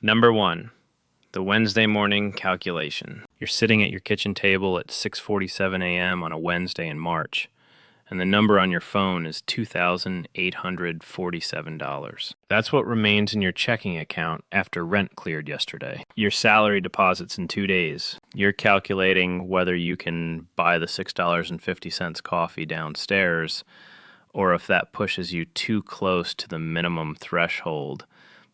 Number 1. The Wednesday morning calculation. You're sitting at your kitchen table at 6:47 a.m. on a Wednesday in March, and the number on your phone is $2,847. That's what remains in your checking account after rent cleared yesterday. Your salary deposits in 2 days. You're calculating whether you can buy the $6.50 coffee downstairs, or if that pushes you too close to the minimum threshold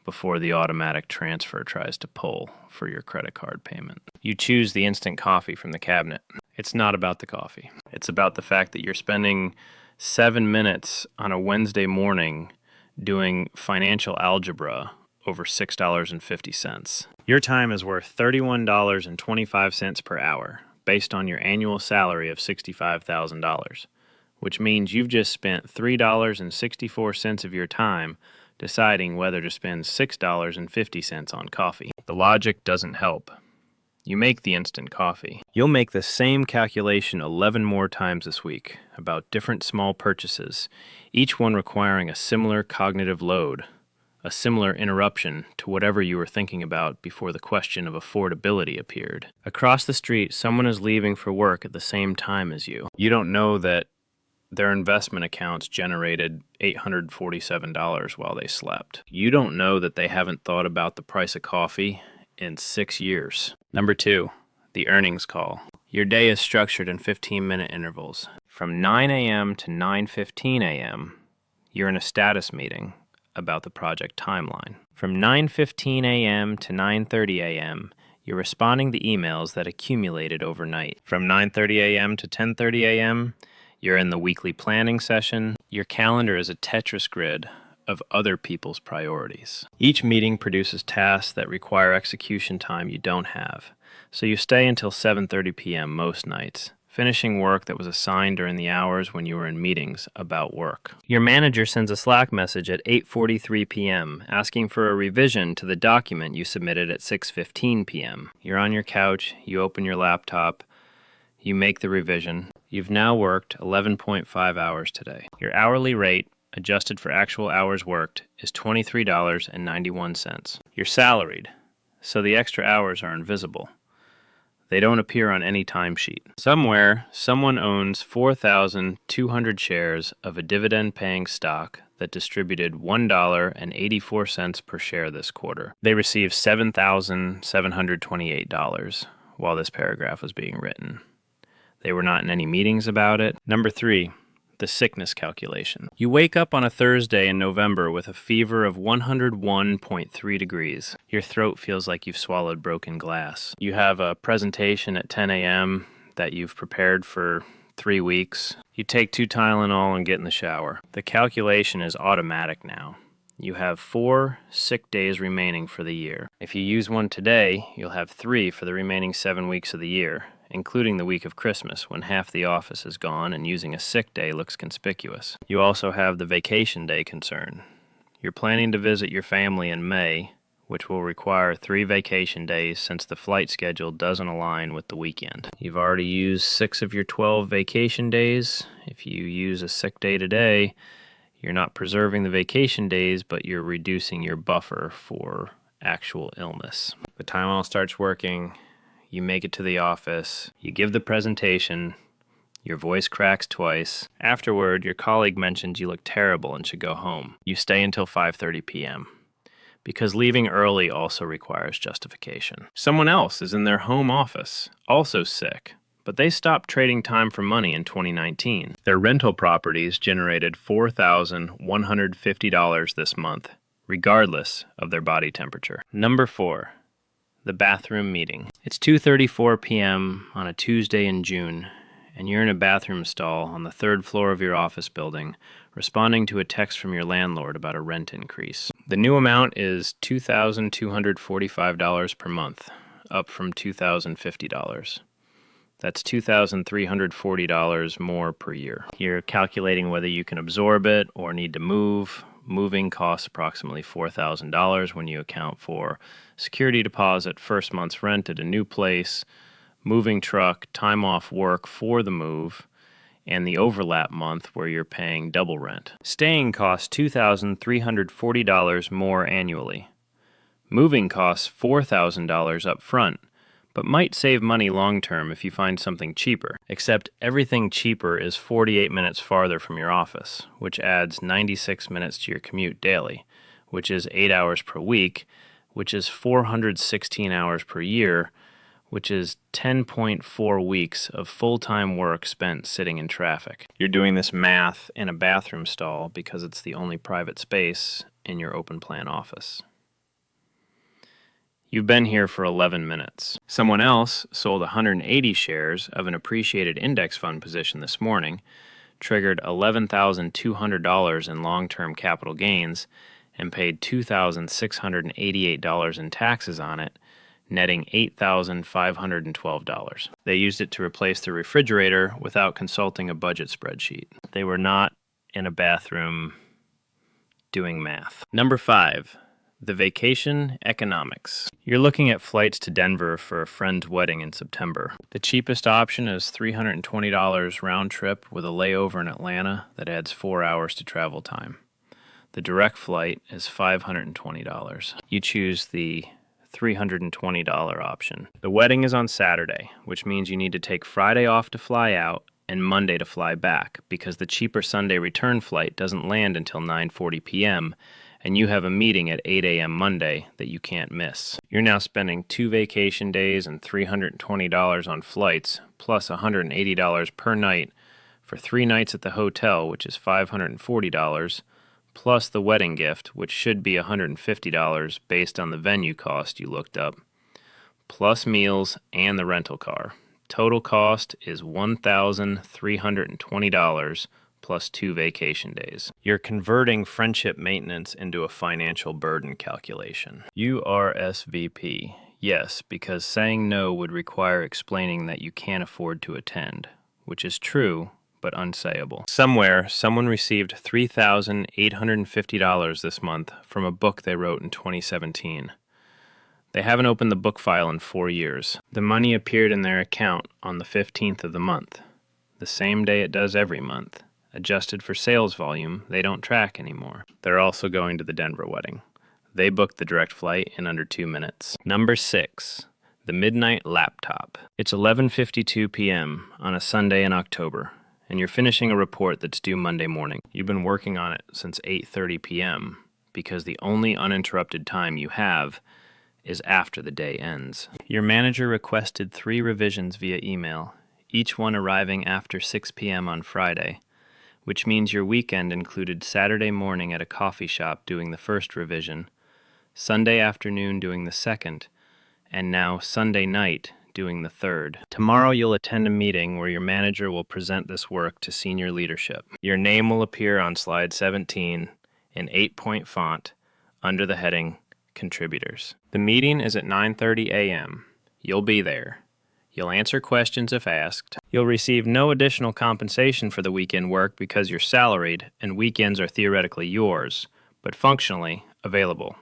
before the automatic transfer tries to pull for your credit card payment. You choose the instant coffee from the cabinet. It's not about the coffee. It's about the fact that you're spending 7 minutes on a Wednesday morning doing financial algebra over $6.50. Your time is worth $31.25 per hour based on your annual salary of $65,000, which means you've just spent $3.64 of your time deciding whether to spend $6.50 on coffee. The logic doesn't help. You make the instant coffee. You'll make the same calculation 11 more times this week about different small purchases, each one requiring a similar cognitive load, a similar interruption to whatever you were thinking about before the question of affordability appeared. Across the street, someone is leaving for work at the same time as you. You don't know that their investment accounts generated $847 while they slept. You don't know that they haven't thought about the price of coffee in 6 years. Number 2, the earnings call. Your day is structured in 15-minute intervals. From 9 a.m. to 9:15 a.m., you're in a status meeting about the project timeline. From 9:15 a.m. to 9:30 a.m., you're responding to emails that accumulated overnight. From 9:30 a.m. to 10:30 a.m., you're in the weekly planning session. Your calendar is a Tetris grid of other people's priorities. Each meeting produces tasks that require execution time you don't have, so you stay until 7:30 p.m. most nights, finishing work that was assigned during the hours when you were in meetings about work. Your manager sends a Slack message at 8:43 p.m. asking for a revision to the document you submitted at 6:15 p.m. You're on your couch, you open your laptop, you make the revision. You've now worked 11.5 hours today. Your hourly rate, adjusted for actual hours worked, is $23.91. You're salaried, so the extra hours are invisible. They don't appear on any timesheet. Somewhere, someone owns 4,200 shares of a dividend-paying stock that distributed $1.84 per share this quarter. They received $7,728 while this paragraph was being written. They were not in any meetings about it. Number 3, the sickness calculation. You wake up on a Thursday in November with a fever of 101.3 degrees. Your throat feels like you've swallowed broken glass. You have a presentation at 10 a.m. that you've prepared for 3 weeks. You take 2 Tylenol and get in the shower. The calculation is automatic now. You have 4 sick days remaining for the year. If you use one today, you'll have 3 for the remaining 7 weeks of the year, including the week of Christmas, when half the office is gone and using a sick day looks conspicuous. You also have the vacation day concern. You're planning to visit your family in May, which will require 3 vacation days since the flight schedule doesn't align with the weekend. You've already used 6 of your 12 vacation days. If you use a sick day today, you're not preserving the vacation days, but you're reducing your buffer for actual illness. The Tylenol starts working. You make it to the office, you give the presentation, your voice cracks twice. Afterward, your colleague mentions you look terrible and should go home. You stay until 5:30 p.m. because leaving early also requires justification. Someone else is in their home office, also sick, but they stopped trading time for money in 2019. Their rental properties generated $4,150 this month, regardless of their body temperature. Number 4. The bathroom meeting. It's 2:34 p.m. on a Tuesday in June, and you're in a bathroom stall on the 3rd floor of your office building, responding to a text from your landlord about a rent increase. The new amount is $2,245 per month, up from $2,050. That's $2,340 more per year. You're calculating whether you can absorb it or need to move. Moving costs approximately $4,000 when you account for security deposit, first month's rent at a new place, moving truck, time off work for the move, and the overlap month where you're paying double rent. Staying costs $2,340 more annually. Moving costs $4,000 up front, but might save money long term if you find something cheaper. Except everything cheaper is 48 minutes farther from your office, which adds 96 minutes to your commute daily, which is 8 hours per week, which is 416 hours per year, which is 10.4 weeks of full-time work spent sitting in traffic. You're doing this math in a bathroom stall because it's the only private space in your open plan office. You've been here for 11 minutes. Someone else sold 180 shares of an appreciated index fund position this morning, triggered $11,200 in long-term capital gains, and paid $2,688 in taxes on it, netting $8,512. They used it to replace the refrigerator without consulting a budget spreadsheet. They were not in a bathroom doing math. Number 5. The vacation economics. You're looking at flights to Denver for a friend's wedding in September. The cheapest option is $320 round trip with a layover in Atlanta that adds 4 hours to travel time. The direct flight is $520. You choose the $320 option. The wedding is on Saturday, which means you need to take Friday off to fly out and Monday to fly back because the cheaper Sunday return flight doesn't land until 9:40 p.m., and you have a meeting at 8 a.m. Monday that you can't miss. You're now spending 2 vacation days and $320 on flights, plus $180 per night for 3 nights at the hotel, which is $540, plus the wedding gift, which should be $150 based on the venue cost you looked up, plus meals and the rental car. Total cost is $1,320 plus 2 vacation days. You're converting friendship maintenance into a financial burden calculation. You RSVP. Yes, because saying no would require explaining that you can't afford to attend, which is true, but unsayable. Somewhere, someone received $3,850 this month from a book they wrote in 2017. They haven't opened the book file in 4 years. The money appeared in their account on the 15th of the month, the same day it does every month. Adjusted for sales volume, they don't track anymore. They're also going to the Denver wedding. They booked the direct flight in under 2 minutes. Number 6. The Midnight Laptop. It's 11:52 p.m. on a Sunday in October, and you're finishing a report that's due Monday morning. You've been working on it since 8:30 p.m. because the only uninterrupted time you have is after the day ends. Your manager requested 3 revisions via email, each one arriving after 6 p.m. on Friday, which means your weekend included Saturday morning at a coffee shop doing the first revision, Sunday afternoon doing the second, and now Sunday night doing the third. Tomorrow you'll attend a meeting where your manager will present this work to senior leadership. Your name will appear on slide 17 in 8-point font under the heading Contributors. The meeting is at 9:30 a.m. You'll be there. You'll answer questions if asked. You'll receive no additional compensation for the weekend work because you're salaried and weekends are theoretically yours, but functionally available.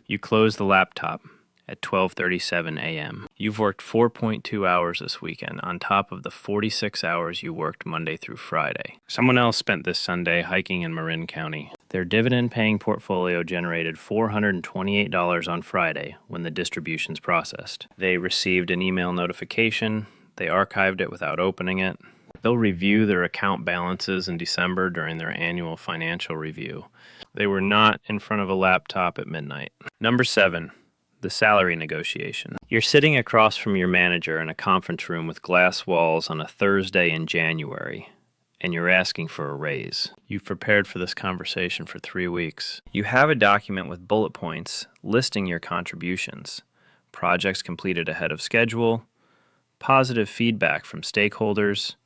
You close the laptop at 12:37 a.m. You've worked 4.2 hours this weekend on top of the 46 hours you worked Monday through Friday. Someone else spent this Sunday hiking in Marin County. Their dividend-paying portfolio generated $428 on Friday when the distributions processed. They received an email notification. They archived it without opening it. They'll review their account balances in December during their annual financial review. They were not in front of a laptop at midnight. Number 7. The salary negotiation. You're sitting across from your manager in a conference room with glass walls on a Thursday in January, and you're asking for a raise. You've prepared for this conversation for 3 weeks. You have a document with bullet points listing your contributions, projects completed ahead of schedule, positive feedback from stakeholders,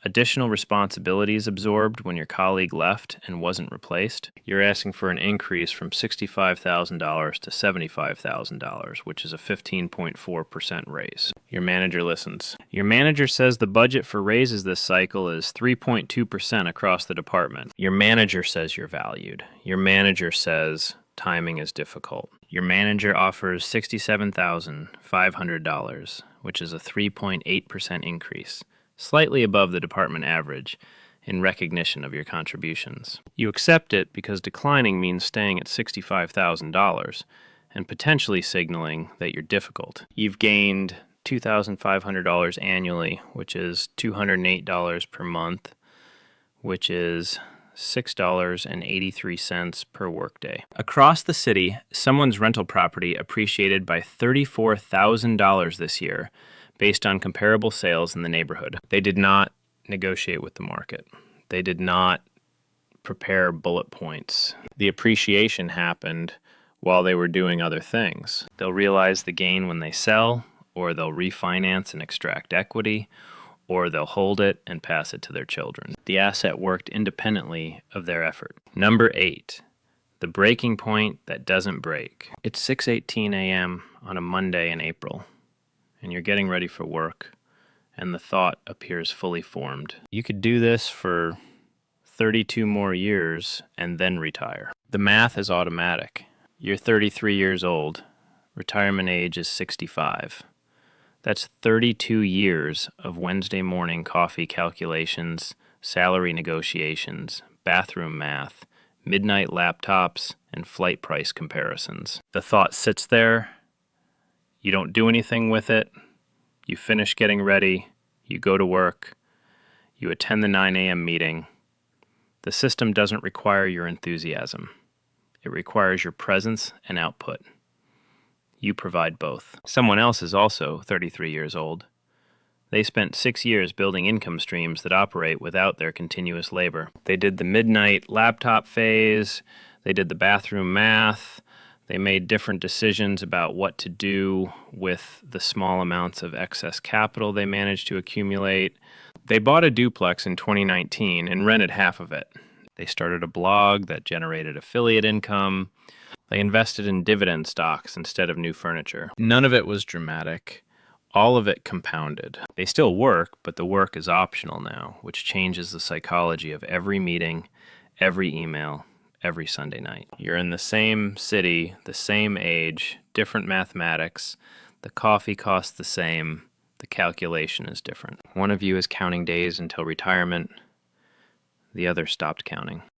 additional responsibilities absorbed when your colleague left and wasn't replaced. You're asking for an increase from $65,000 to $75,000, which is a 15.4% raise. Your manager listens. Your manager says the budget for raises this cycle is 3.2% across the department. Your manager says you're valued. Your manager says timing is difficult. Your manager offers $67,500, which is a 3.8% increase, slightly above the department average, in recognition of your contributions. You accept it because declining means staying at $65,000, and potentially signaling that you're difficult. You've gained $2,500 annually, which is $208 per month, which is $6.83 per workday. Across the city, someone's rental property appreciated by $34,000 this year based on comparable sales in the neighborhood. They did not negotiate with the market. They did not prepare bullet points. The appreciation happened while they were doing other things. They'll realize the gain when they sell, or they'll refinance and extract equity, or they'll hold it and pass it to their children. The asset worked independently of their effort. Number 8, the breaking point that doesn't break. It's 6:18 a.m. on a Monday in April, and you're getting ready for work, and the thought appears fully formed. You could do this for 32 more years and then retire. The math is automatic. You're 33 years old. Retirement age is 65. That's 32 years of Wednesday morning coffee calculations, salary negotiations, bathroom math, midnight laptops, and flight price comparisons. The thought sits there. You don't do anything with it. You finish getting ready. You go to work. You attend the 9 a.m. meeting. The system doesn't require your enthusiasm. It requires your presence and output. You provide both. Someone else is also 33 years old. They spent 6 years building income streams that operate without their continuous labor. They did the midnight laptop phase. They did the bathroom math. They made different decisions about what to do with the small amounts of excess capital they managed to accumulate. They bought a duplex in 2019 and rented half of it. They started a blog that generated affiliate income. They invested in dividend stocks instead of new furniture. None of it was dramatic. All of it compounded. They still work, but the work is optional now, which changes the psychology of every meeting, every email, every Sunday night. You're in the same city, the same age, different mathematics. The coffee costs the same. The calculation is different. One of you is counting days until retirement. The other stopped counting.